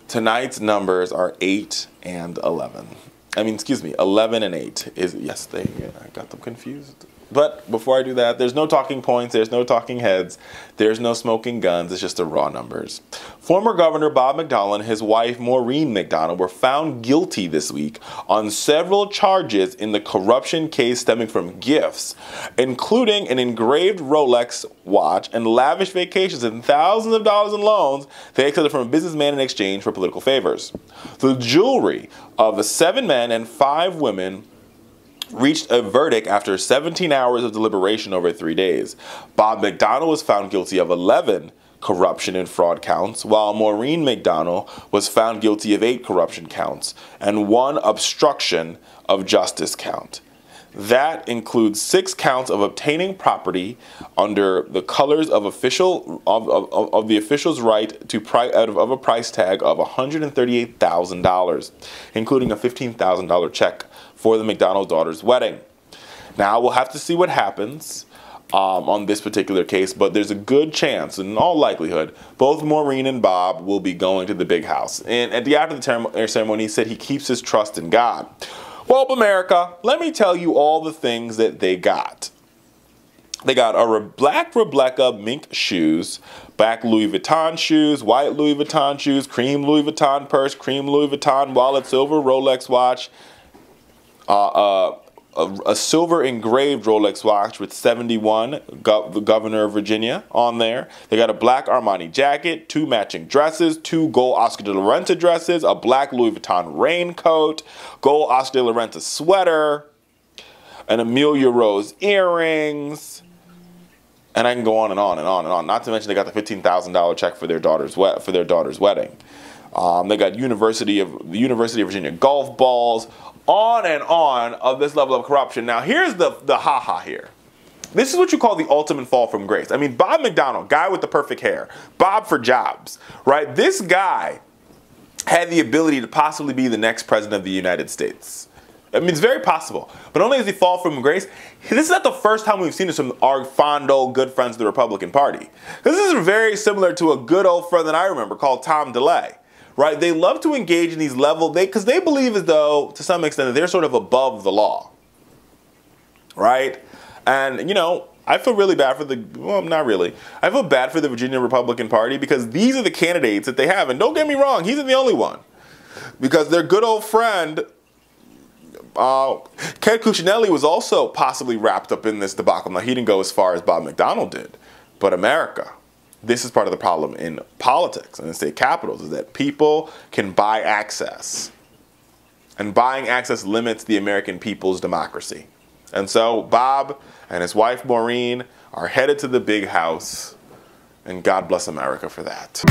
Tonight's numbers are 8 and 11. I mean, excuse me, 11 and 8 is, yes, I got them confused. But before I do that, there's no talking points, there's no talking heads, there's no smoking guns, it's just the raw numbers. Former Governor Bob McDonnell and his wife Maureen McDonnell were found guilty this week on several charges in the corruption case stemming from gifts, including an engraved Rolex watch and lavish vacations and thousands of dollars in loans they accepted from a businessman in exchange for political favors. The jewelry of 7 men and 5 women reached a verdict after 17 hours of deliberation over 3 days. Bob McDonnell was found guilty of 11 corruption and fraud counts, while Maureen McDonnell was found guilty of 8 corruption counts and 1 obstruction of justice count. That includes 6 counts of obtaining property under the colors of the official's right to of a price tag of $138,000, including a $15,000 check for the McDonnell daughter's wedding. Now we'll have to see what happens on this particular case, but there's a good chance, in all likelihood, both Maureen and Bob will be going to the big house. And at the after the ceremony, he said he keeps his trust in God. Well, America, let me tell you all the things that they got. They got a black Rebecca mink shoes, black Louis Vuitton shoes, white Louis Vuitton shoes, cream Louis Vuitton purse, cream Louis Vuitton wallet, silver Rolex watch, a silver engraved Rolex watch with 71, the governor of Virginia, on there. They got a black Armani jacket, 2 matching dresses, 2 gold Oscar de la Renta dresses, a black Louis Vuitton raincoat, gold Oscar de la Renta sweater, an Amelia Rose earrings, and I can go on and on and on and on. Not to mention they got the $15,000 check for their daughter's wedding. They got the University of Virginia golf balls, on and on of this level of corruption. Now here's the ha-ha here. This is what you call the ultimate fall from grace. I mean, Bob McDonnell, guy with the perfect hair, Bob for jobs, right? This guy had the ability to possibly be the next president of the United States. I mean, it's very possible. But only does he fall from grace. This is not the first time we've seen this from our fond old good friends of the Republican Party. This is very similar to a good old friend that I remember called Tom DeLay. Right? They love to engage in these because they believe as though, to some extent, that they're sort of above the law. Right? And, you know, I feel really bad for well, not really. I feel bad for the Virginia Republican Party because these are the candidates that they have. And don't get me wrong, he's the only one. Because their good old friend, Ken Cuccinelli, was also possibly wrapped up in this debacle. Now, he didn't go as far as Bob McDonnell did. But America, this is part of the problem in politics and in state capitals, is that people can buy access. And buying access limits the American people's democracy. And so Bob and his wife Maureen are headed to the big house. And God bless America for that.